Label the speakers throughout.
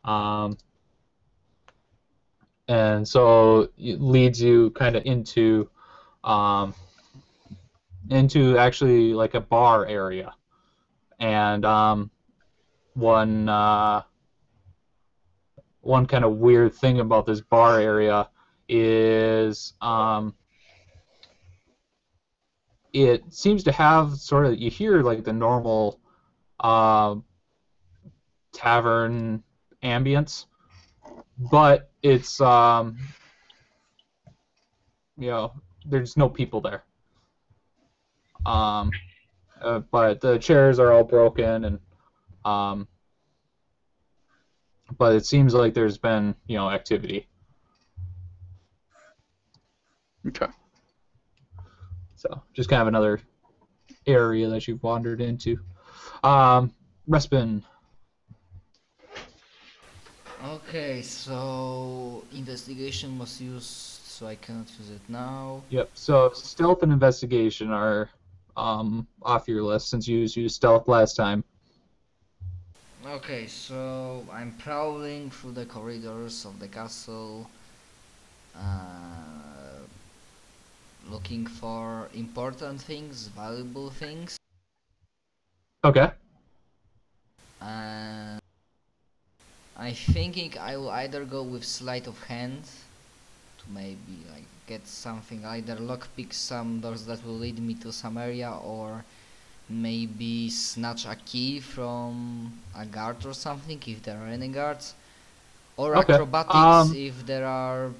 Speaker 1: Um, and so it leads you kind of um, into actually like a bar area. And one one kind of weird thing about this bar area is it seems to have sort of, you hear like the normal uh, tavern ambience, but it's you know, there's no people there. Um, but the chairs are all broken, and um, but it seems like there's been, you know, activity.
Speaker 2: Okay.
Speaker 1: So just kind of another area that you've wandered into. Respin.
Speaker 3: Okay, so investigation was used, so I cannot use it now.
Speaker 1: Yep. So stealth and investigation are off your list since you used stealth last time.
Speaker 3: Okay, so I'm prowling through the corridors of the castle, uh, looking for important things, valuable things,
Speaker 1: Okay.
Speaker 3: and I'm thinking I will either go with sleight of hand to maybe like get something, either lockpick some doors that will lead me to some area, or maybe snatch a key from a guard or something if there are any guards, or
Speaker 1: Okay.
Speaker 3: acrobatics if there are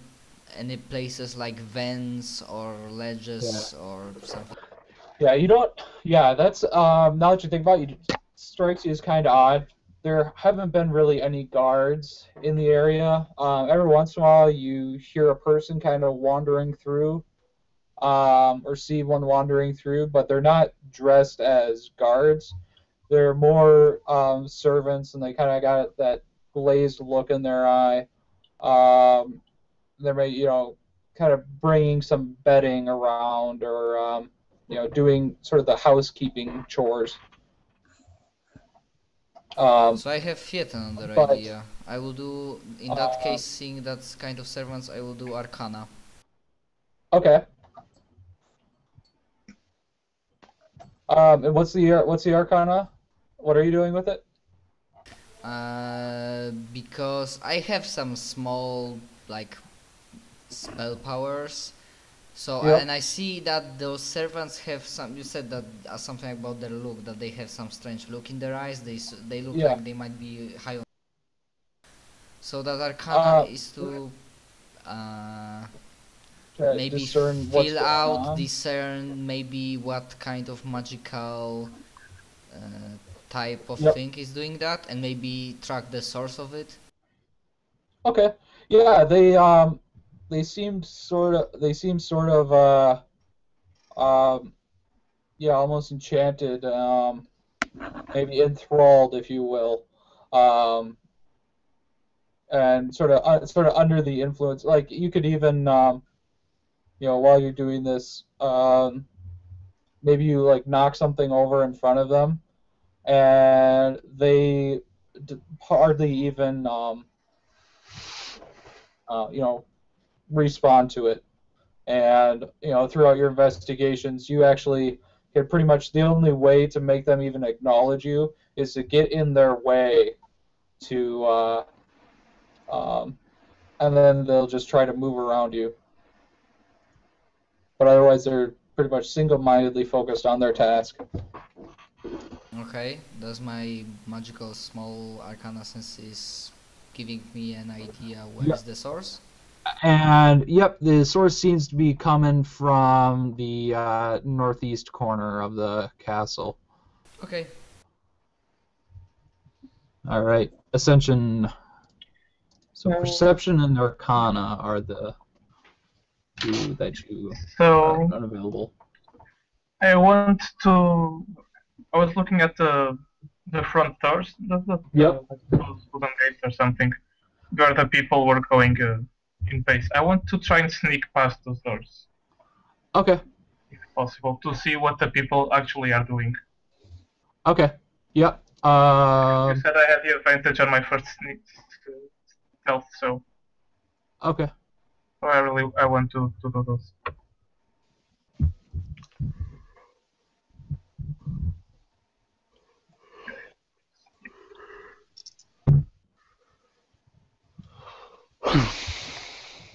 Speaker 3: any places like vents or
Speaker 1: Yeah.
Speaker 3: ledges or something.
Speaker 1: Yeah, you don't. Yeah, that's now that you think about it, it strikes you as kind of odd. There haven't been really any guards in the area. Every once in a while, you hear a person kind of wandering through, or see one wandering through, but they're not dressed as guards. They're more servants, and they kind of got that glazed look in their eye. Um, they're you know, kind of bringing some bedding around, or you know, doing sort of the housekeeping chores.
Speaker 3: So I have yet another
Speaker 1: But
Speaker 3: idea. I will do, in that
Speaker 1: uh,
Speaker 3: case, seeing that's kind of servants, I will do Arcana.
Speaker 1: okay. And what's the Arcana? What are you doing with it?
Speaker 3: Because I have some small, like, spell powers. So,
Speaker 1: Yep.
Speaker 3: and I see that those servants have some. You said that something about their look, that they have some strange look in their eyes. They look
Speaker 1: Yeah.
Speaker 3: like they might be high on. So that Arcana
Speaker 1: Uh,
Speaker 3: is to uh,
Speaker 1: to
Speaker 3: maybe
Speaker 1: discern what's
Speaker 3: fill
Speaker 1: going
Speaker 3: out,
Speaker 1: on.
Speaker 3: discern maybe what kind of magical uh, type of
Speaker 1: Yep.
Speaker 3: thing is doing that, and maybe track the source of it.
Speaker 1: Okay. Yeah, they seem sort of um yeah, almost enchanted, maybe enthralled, if you will. Um, and sort of under the influence. Like you could even you know, while you're doing this, maybe you like knock something over in front of them, and they hardly even you know, respond to it. And you know, throughout your investigations, you actually get pretty much the only way to make them even acknowledge you is to get in their way to um, and then they'll just try to move around you. But otherwise, they're pretty much single-mindedly focused on their task.
Speaker 3: Okay, that's my magical small arcana sense is giving me an idea where is
Speaker 1: Yep.
Speaker 3: the source.
Speaker 1: And yep, the source seems to be coming from the northeast corner of the castle.
Speaker 3: Okay,
Speaker 1: All right, Ascension. So
Speaker 4: So,
Speaker 1: perception and arcana are the two that you are
Speaker 4: so
Speaker 1: unavailable.
Speaker 4: I want to. I was looking at the front doors. That's
Speaker 1: Yep.
Speaker 4: those wooden gates or something, where the people were going in pace. I want to try and sneak past those doors,
Speaker 1: Okay.
Speaker 4: if possible, to see what the people actually are doing.
Speaker 1: Okay. Yep.
Speaker 4: You said I had the advantage on my first sneak. stealth, so
Speaker 1: Okay.
Speaker 4: I want to do those.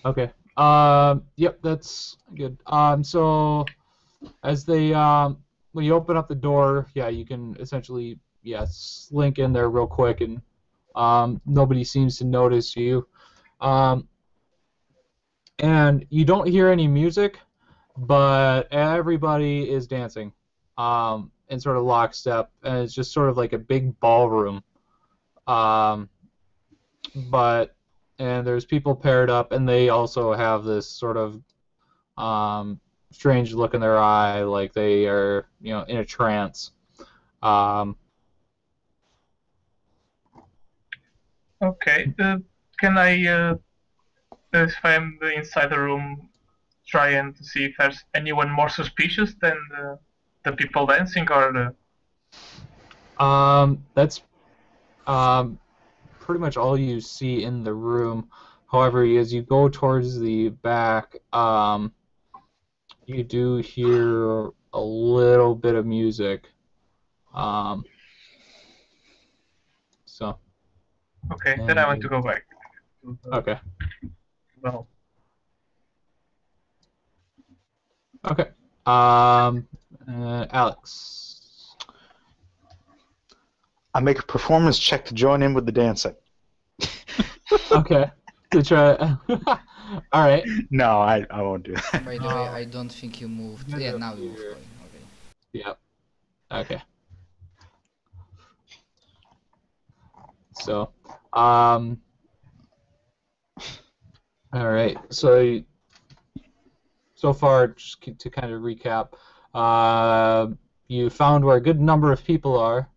Speaker 1: Okay. Yep, that's good. So as they when you open up the door, yeah, you can essentially slink in there real quick, and nobody seems to notice you. And you don't hear any music, but everybody is dancing, in sort of lockstep, and it's just sort of like a big ballroom. Um, and there's people paired up, and they also have this sort of strange look in their eye, like they are, in a trance. Um,
Speaker 4: Okay. Can I, if I'm inside the room, try and see if there's anyone more suspicious than the people dancing, or
Speaker 1: that's pretty much all you see in the room. However, as you go towards the back, you do hear a little bit of music. So.
Speaker 4: Okay, then I want to go back.
Speaker 1: Okay.
Speaker 4: Well.
Speaker 1: Okay. Alex.
Speaker 2: I make a performance check to join in with the dancing.
Speaker 1: Okay. To try. All right.
Speaker 2: No, I won't do that.
Speaker 3: By the way, I don't think you moved. Yeah, now you moved. Okay.
Speaker 1: Yep. Okay. So, all right. So far, just to kind of recap, you found where a good number of people are.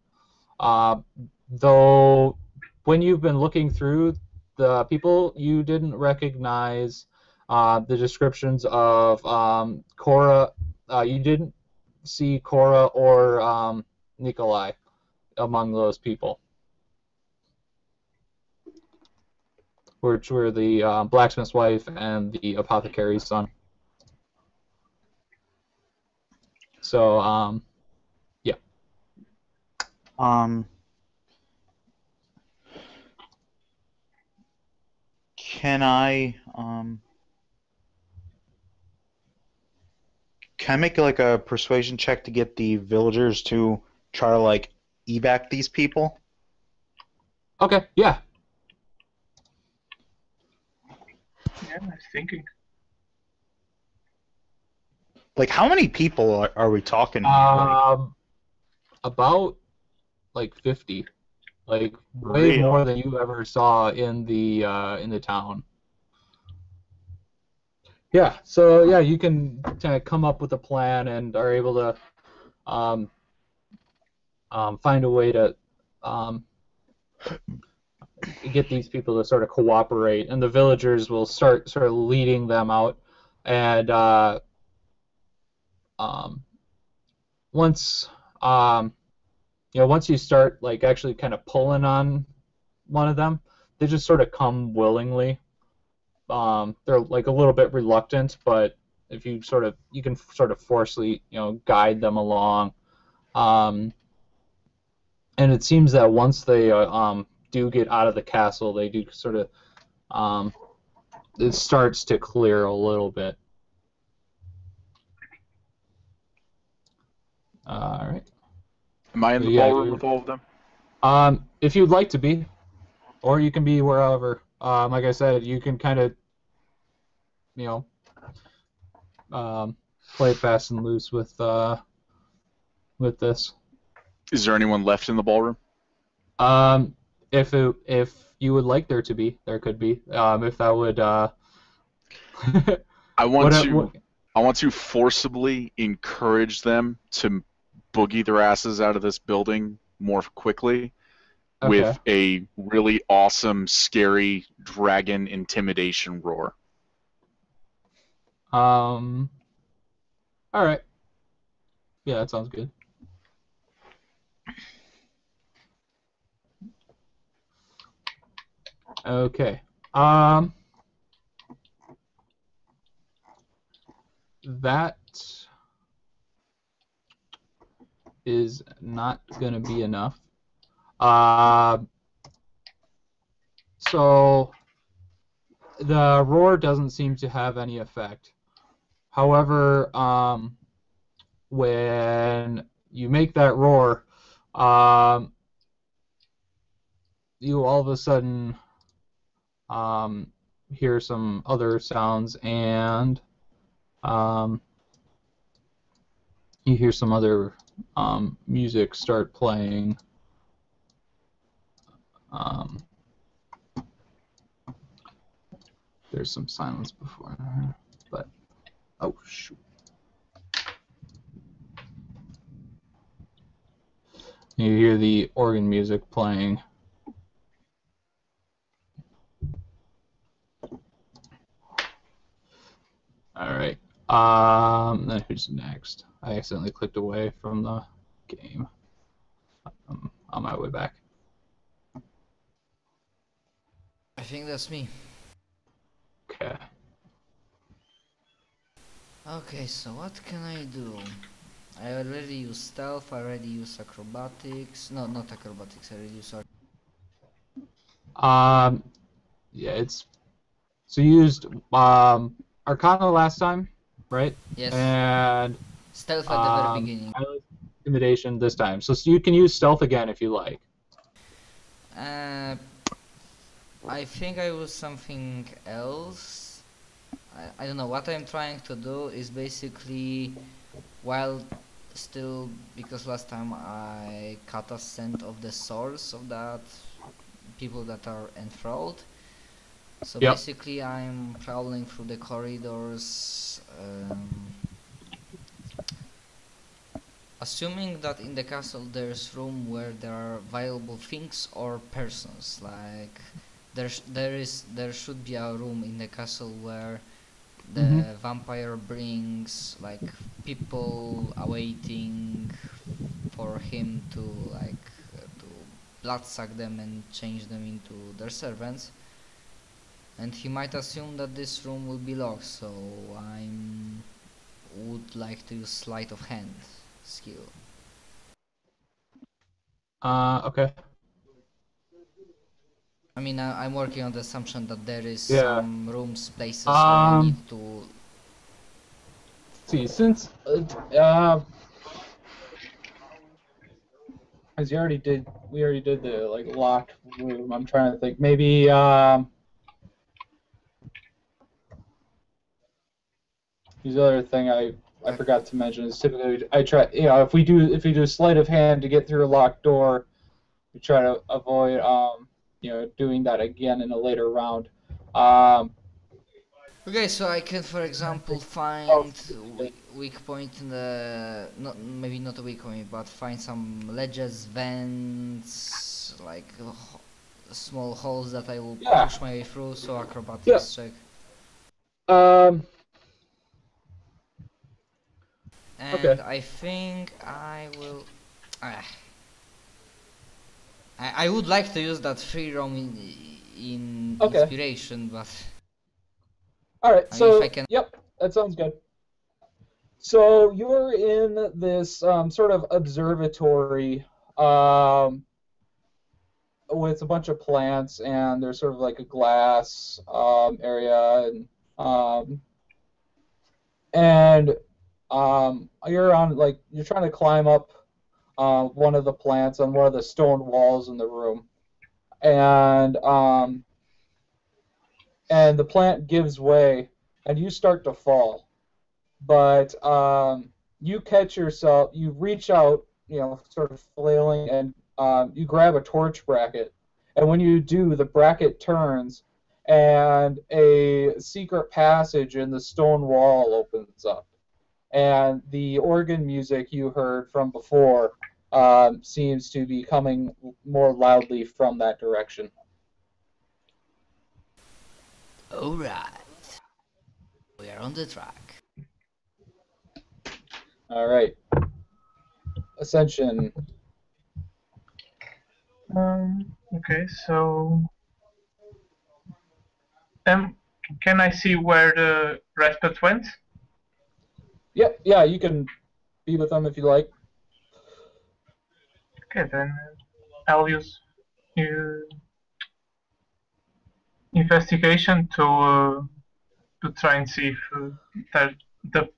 Speaker 1: Though, when you've been looking through the people, you didn't recognize the descriptions of Cora. You didn't see Cora or Nikolai among those people, which were the blacksmith's wife and the apothecary's son. So, yeah.
Speaker 2: Can I make like a persuasion check to get the villagers to try to like evac these people?
Speaker 1: Okay, yeah.
Speaker 4: Yeah, I was thinking.
Speaker 2: Like, how many people are we talking?
Speaker 1: About like 50, like way
Speaker 2: Really?
Speaker 1: more than you ever saw in the town. Yeah, so yeah, you can kind of come up with a plan and are able to find a way to get these people to sort of cooperate, and the villagers will start sort of leading them out, and once once you start like actually kind of pulling on one of them, they just sort of come willingly. They're like a little bit reluctant, but if you can sort of forcefully guide them along. And it seems that once they do get out of the castle, they do sort of it starts to clear a little bit. All right.
Speaker 5: Am I in the ballroom with all of them?
Speaker 1: If you'd like to be, or you can be wherever. Like I said, you can kind of, play fast and loose with this.
Speaker 5: Is there anyone left in the ballroom?
Speaker 1: If you would like there to be, there could be. If that would.
Speaker 5: I want to forcibly encourage them to boogie their asses out of this building more quickly with a really awesome, scary dragon intimidation roar.
Speaker 1: All right. Yeah, that sounds good. Okay. That is not going to be enough. So the roar doesn't seem to have any effect. However, when you make that roar, you all of a sudden hear some other sounds, and you hear some other music start playing. There's some silence before, but oh shoot. You hear the organ music playing. Alright. Then who's next? I accidentally clicked away from the game. I'm on my way back.
Speaker 3: I think that's me.
Speaker 1: Okay.
Speaker 3: Okay, so what can I do? I already use stealth, I already use acrobatics. No, not acrobatics, I already use
Speaker 1: Yeah, it's so you used Arcana last time, right?
Speaker 3: yes.
Speaker 1: And
Speaker 3: Stealth at the very beginning.
Speaker 1: Intimidation this time. So you can use stealth again if you like.
Speaker 3: I think I use something else. I don't know. What I'm trying to do is basically, while still, because last time I cut a scent of the source of that people that are enthralled. So
Speaker 1: Yep.
Speaker 3: basically I'm prowling through the corridors, assuming that in the castle there's room where there are viable things or persons. Like there should be a room in the castle where the vampire brings like people awaiting for him to to bloodsuck them and change them into their servants. And he might assume that this room will be locked, so I would like to use sleight of hand skill.
Speaker 1: Okay.
Speaker 3: I mean, I'm working on the assumption that there is
Speaker 1: Yeah.
Speaker 3: some rooms, places where I need to.
Speaker 1: See, since as you already did, we already did the like locked room. I'm trying to think. Maybe the other thing I forgot to mention is typically I try, you know, if we do sleight of hand to get through a locked door, we try to avoid you know, doing that again in a later round.
Speaker 3: Okay, so I can, for example, find weak point in the maybe not a weak point, but find some ledges, vents, like small holes that I will push my way through. So acrobatics check. And
Speaker 1: okay.
Speaker 3: I think I will. I would like to use that free roam in inspiration, but.
Speaker 1: Alright, so, yep, that sounds good. So, you're in this sort of observatory with a bunch of plants, and there's sort of like a glass area, and you're on, like, you're trying to climb up one of the plants on one of the stone walls in the room. And the plant gives way, and you start to fall. But you catch yourself, you reach out, you know, sort of flailing, and you grab a torch bracket. And when you do, the bracket turns, and a secret passage in the stone wall opens up. And the organ music you heard from before seems to be coming more loudly from that direction.
Speaker 3: Alright. We are on the track.
Speaker 1: Alright. Ascension.
Speaker 4: Okay, so Can I see where the respite went?
Speaker 1: Yeah, you can be with them if you like.
Speaker 4: Okay, then I'll use investigation to try and see if the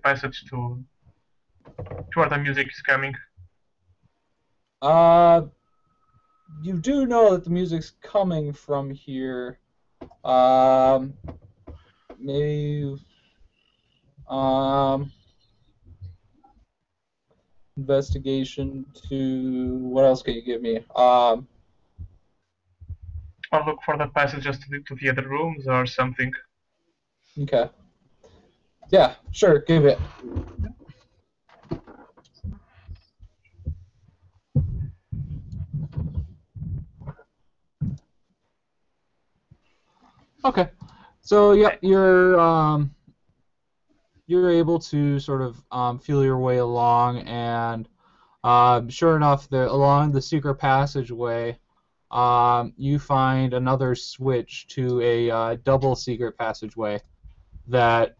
Speaker 4: passage to where the music is coming.
Speaker 1: You do know that the music's coming from here. Maybe investigation to what else can you give me?
Speaker 4: I'll look for the passages to the other rooms or something.
Speaker 1: Okay. Yeah, sure, give it. Okay. So yeah, you're able to sort of feel your way along, and sure enough, along the secret passageway, you find another switch to a double secret passageway that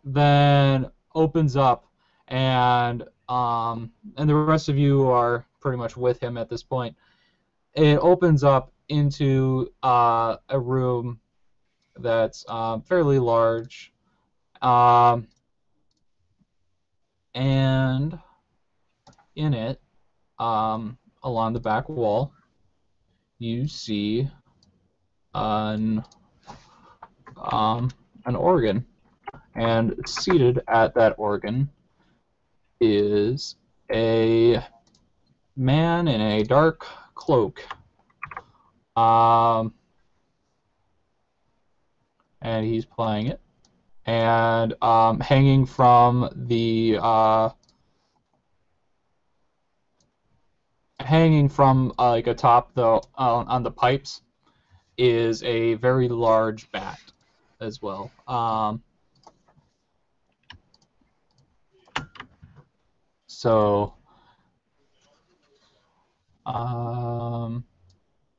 Speaker 1: then opens up, and the rest of you are pretty much with him at this point. It opens up into a room that's fairly large, and in it, along the back wall, you see an organ, and seated at that organ is a man in a dark cloak. And he's playing it, and hanging from the like atop on the pipes is a very large bat as well. So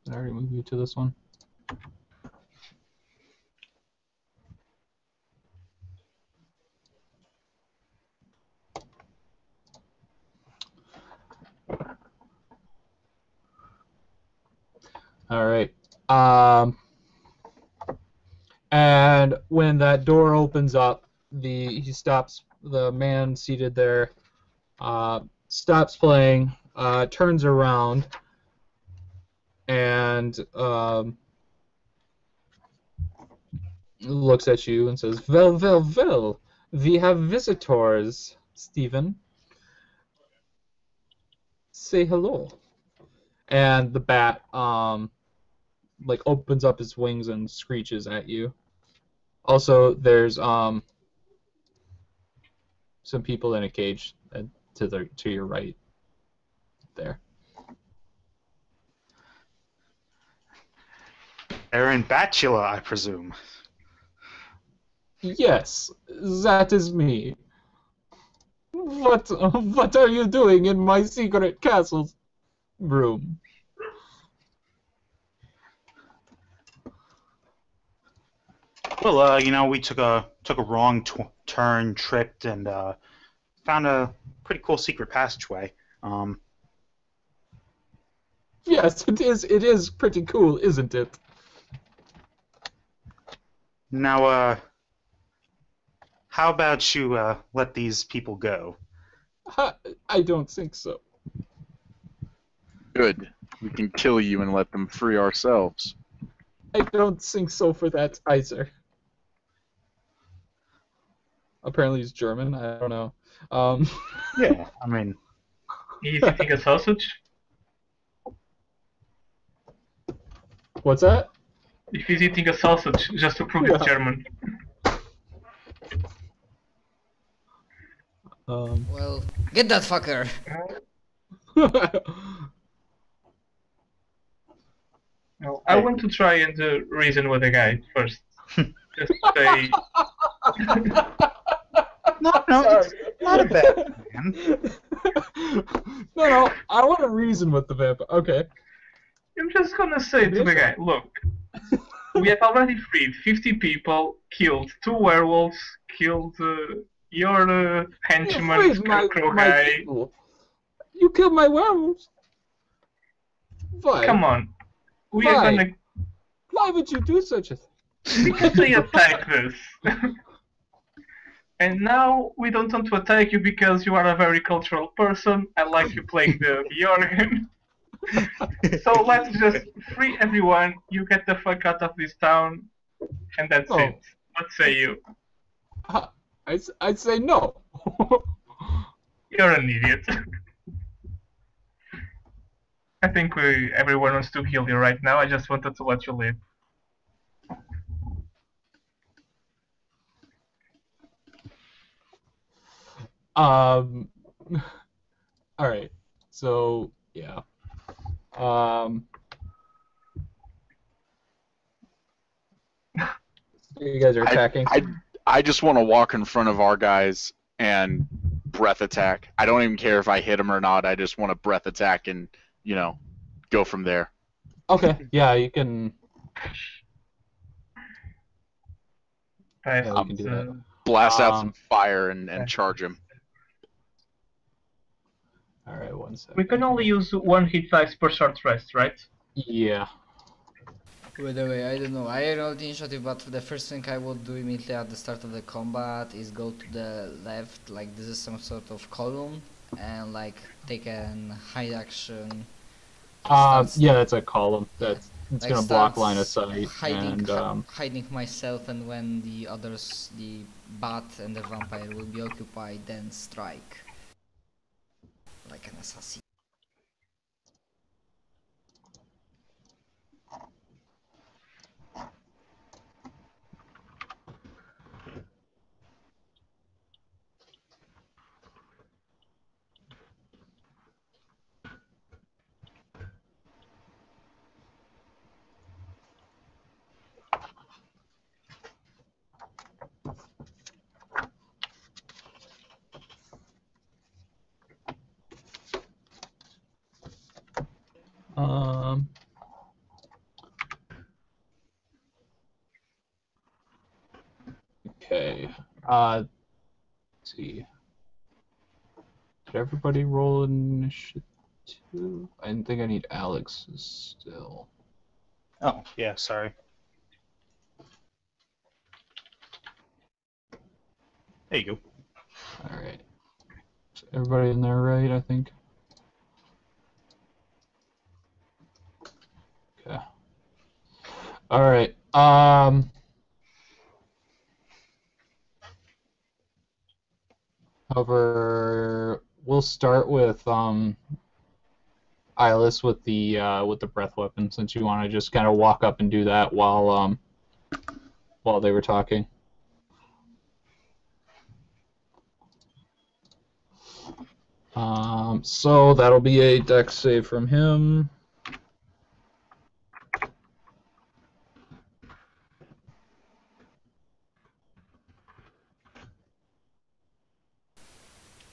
Speaker 1: did I already move you to this one? All right. And when that door opens up, the man seated there stops playing, turns around, and looks at you and says, well, we have visitors, Stephen. Say hello." And the bat like opens up its wings and screeches at you. Also, there's some people in a cage to your right there.
Speaker 2: Aaron Batula, I presume.
Speaker 1: Yes, that is me. What are you doing in my secret castle room?
Speaker 2: Well, we took a wrong turn, tripped, and found a pretty cool secret passageway.
Speaker 1: Yes, it is. It is pretty cool, isn't it?
Speaker 2: Now, how about you let these people go?
Speaker 1: I don't think so.
Speaker 5: Good. We can kill you and let them free ourselves.
Speaker 1: I don't think so for that either. Apparently he's German. I don't know.
Speaker 2: Yeah, I mean...
Speaker 4: He's eating a sausage?
Speaker 1: What's that?
Speaker 4: If he's eating a sausage, just to prove it's German.
Speaker 3: Well, get that fucker!
Speaker 4: No, I want to try and reason with the guy first. Just say...
Speaker 2: No, it's not a bad man.
Speaker 1: No, I want to reason with the vampire. Okay.
Speaker 4: I'm just gonna say to the guy, look, We have already freed 50 people, killed 2 werewolves, killed your henchman,
Speaker 1: freed
Speaker 4: Scarecrow
Speaker 1: my
Speaker 4: guy.
Speaker 1: people. You killed my werewolves. Why?
Speaker 4: Come on. We are
Speaker 1: Why?
Speaker 4: gonna...
Speaker 1: Why would you do such a thing?
Speaker 4: Because they attacked us. And now we don't want to attack you because you are a very cultural person. I like you playing the organ. So let's just free everyone. You get the fuck out of this town, and that's it. What say you?
Speaker 1: I'd say no.
Speaker 4: You're an idiot. I think everyone wants to kill you right now. I just wanted to let you live.
Speaker 1: All right. So yeah. You guys are attacking.
Speaker 5: I just want to walk in front of our guys and breath attack. I don't even care if I hit them or not. I just want to breath attack and, you know, go from there.
Speaker 1: Okay. Yeah, you can.
Speaker 4: Right.
Speaker 1: Yeah, we can do that.
Speaker 5: Blast out some fire and charge him.
Speaker 1: All right, 1 second.
Speaker 4: We can only use 1 hit dice per short rest, right?
Speaker 1: Yeah.
Speaker 3: By the way, I don't know, I rolled the initiative, but the first thing I would do immediately at the start of the combat is go to the left, like this is some sort of column, and like take an hide action.
Speaker 1: Yeah, that's a column. It's
Speaker 3: like
Speaker 1: gonna block line of sight.
Speaker 3: Hiding myself, and when the others, the bat and the vampire will be occupied, then strike. Like an assassin.
Speaker 1: Okay. Let's see. Did everybody roll initiative? I think I need Alex's still.
Speaker 2: Oh, yeah, sorry. There you go.
Speaker 1: Alright. So everybody in there right, I think? Okay. Alright. However, we'll start with Eyeless with the breath weapon, since you want to just kind of walk up and do that while they were talking. So that'll be a dex save from him.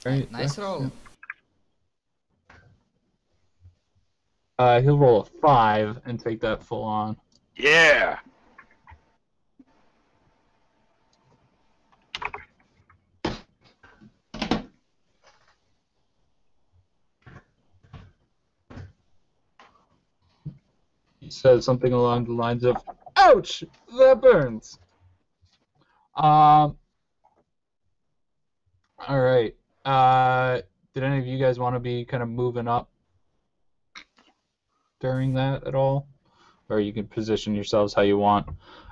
Speaker 1: Right,
Speaker 3: Nice roll.
Speaker 1: He'll roll a 5 and take that full on.
Speaker 5: Yeah.
Speaker 1: He says something along the lines of, "Ouch, that burns." All right. Did any of you guys want to be kind of moving up during that at all? Or you can position yourselves how you want,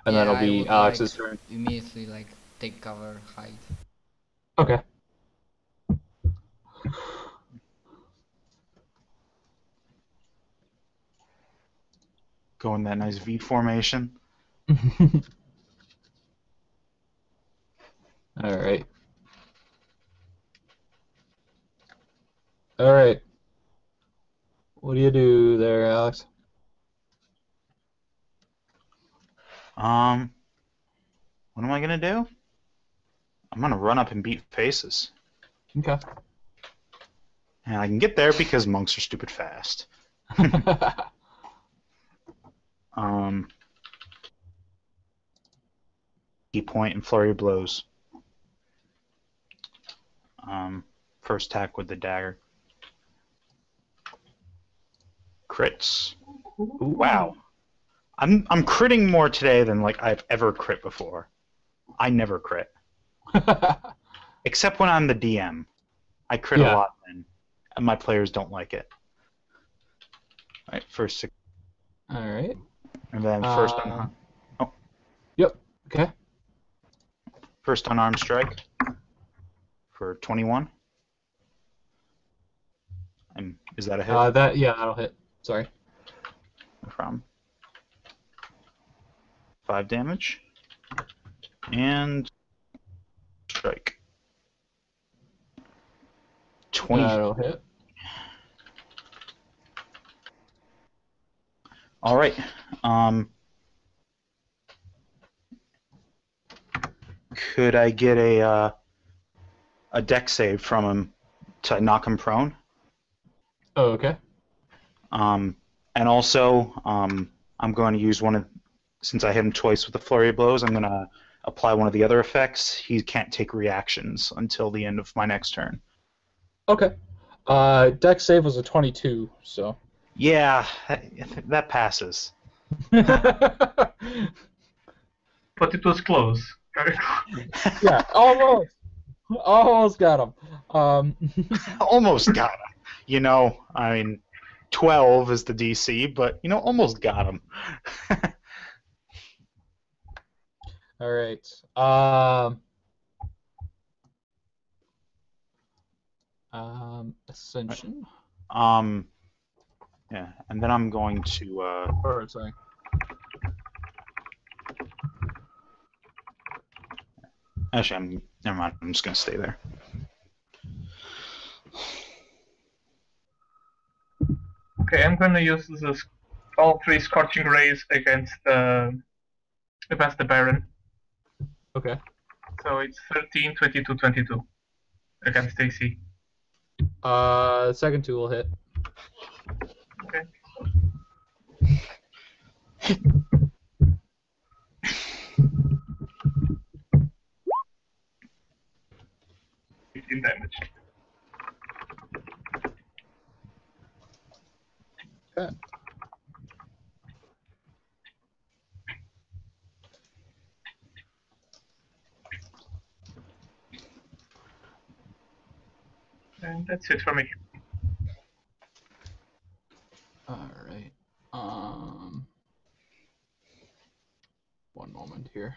Speaker 1: and
Speaker 3: Yeah,
Speaker 1: that'll be
Speaker 3: I would
Speaker 1: Alex's
Speaker 3: like
Speaker 1: turn.
Speaker 3: Immediately, like, take cover, hide.
Speaker 1: Okay.
Speaker 2: Go in that nice V formation.
Speaker 1: All right. All right. What do you do there, Alex?
Speaker 2: What am I gonna do? I'm gonna run up and beat faces.
Speaker 1: Okay.
Speaker 2: And I can get there because monks are stupid fast. key point and flurry of blows. First attack with the dagger. Crits. Ooh, wow. I'm critting more today than like I've ever crit before. I never crit. Except when I'm the DM. I crit a lot then. And my players don't like it. Alright, first six.
Speaker 1: Alright.
Speaker 2: And then first on
Speaker 1: Yep. Okay.
Speaker 2: First unarmed strike for 21. And is that a hit?
Speaker 1: That'll hit. Sorry.
Speaker 2: No problem. 5 damage. And strike. 20.
Speaker 1: That'll hit.
Speaker 2: All right. Could I get a dex save from him to knock him prone?
Speaker 1: Oh, okay.
Speaker 2: And also, I'm going to use since I hit him twice with the flurry of blows, I'm going to apply one of the other effects. He can't take reactions until the end of my next turn.
Speaker 1: Okay. Dex save was a 22, so.
Speaker 2: Yeah, that passes.
Speaker 4: But it was close.
Speaker 1: Yeah, almost. Almost got him.
Speaker 2: Almost got him. You know, I mean, 12 is the DC, but, you know, almost got him.
Speaker 1: All right. Ascension.
Speaker 2: Yeah, and then I'm going to.
Speaker 1: Sorry.
Speaker 2: Actually, never mind. I'm just gonna stay there.
Speaker 4: Okay, I'm gonna use all 3 scorching rays against the Baron.
Speaker 1: Okay.
Speaker 4: So it's 13, 22, 22 against AC.
Speaker 1: The second 2 will hit.
Speaker 4: Okay. Damage.
Speaker 1: Okay.
Speaker 4: And that's it for me.
Speaker 1: All right. One moment here.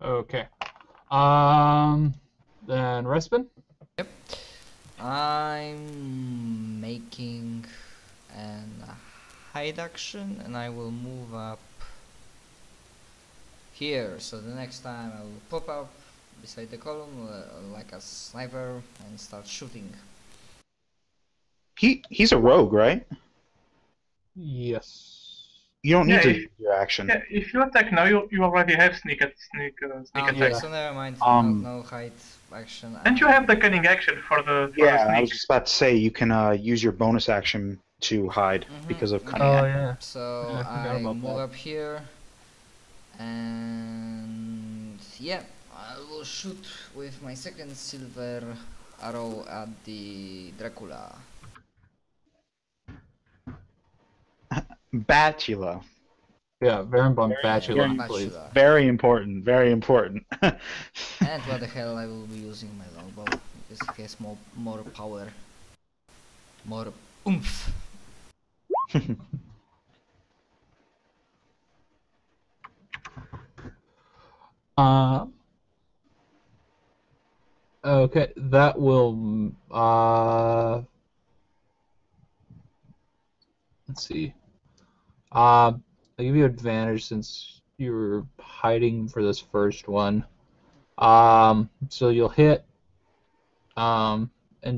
Speaker 1: Okay. Then Respin?
Speaker 3: Yep. I'm making an hide action and I will move up here. So the next time I will pop up beside the column like a sniper and start shooting.
Speaker 2: He's a rogue, right?
Speaker 1: Yes.
Speaker 2: You don't need to use your action.
Speaker 4: Yeah, if you attack now, you already have sneak attack.
Speaker 3: Yeah, so never mind. No hide action.
Speaker 4: And you have the cunning action for the
Speaker 2: Yeah,
Speaker 4: sneak.
Speaker 2: I was just about to say you can use your bonus action to hide because of cunning.
Speaker 1: Oh, yeah.
Speaker 3: So
Speaker 1: Yeah, I forgot
Speaker 3: I
Speaker 1: about
Speaker 3: move
Speaker 1: that.
Speaker 3: up here, and yeah, I will shoot with my second silver arrow at the Dracula.
Speaker 2: Batula.
Speaker 1: Yeah, Baron Bombachula,
Speaker 2: Baron
Speaker 1: please.
Speaker 3: Batula.
Speaker 2: Very important, very important.
Speaker 3: And what the hell, I will be using my longbow because it has more power, more oomph.
Speaker 1: Okay, that will let's see. I'll give you advantage since you were hiding for this first one. So you'll hit and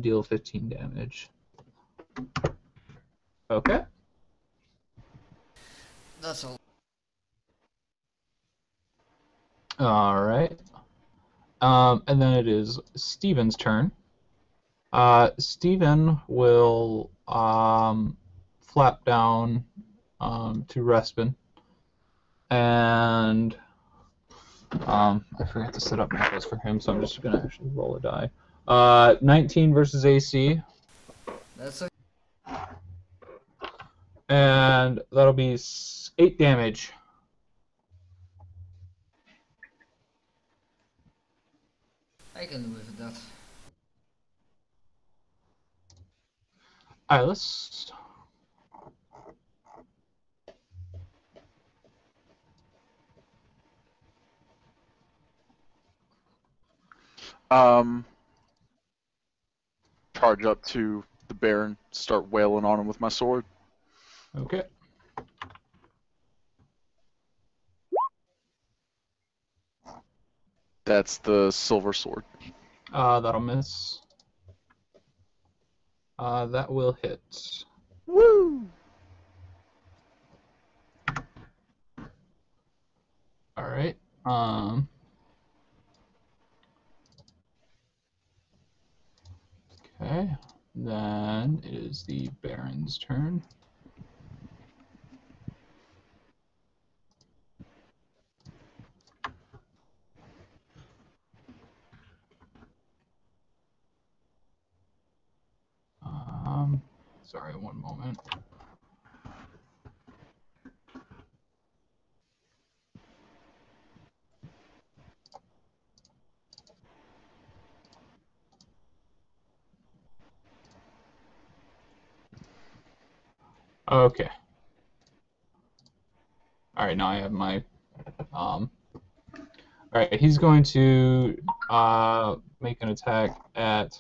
Speaker 1: deal 15 damage. Okay.
Speaker 3: That's all.
Speaker 1: All right. And then it is Steven's turn. Steven will flap down to Respin. And I forgot to set up my list for him, so I'm just going to actually roll a die. 19 versus AC.
Speaker 3: That's okay.
Speaker 1: And that'll be 8 damage.
Speaker 3: I can live with that.
Speaker 1: Alright, let's...
Speaker 5: Charge up to the Baron, start wailing on him with my sword.
Speaker 1: Okay.
Speaker 5: That's the silver sword.
Speaker 1: That'll miss. That will hit.
Speaker 5: Woo!
Speaker 1: Alright. Okay. Then it is the Baron's turn. Sorry, one moment. Okay. Alright, now I have my... Alright, he's going to make an attack at...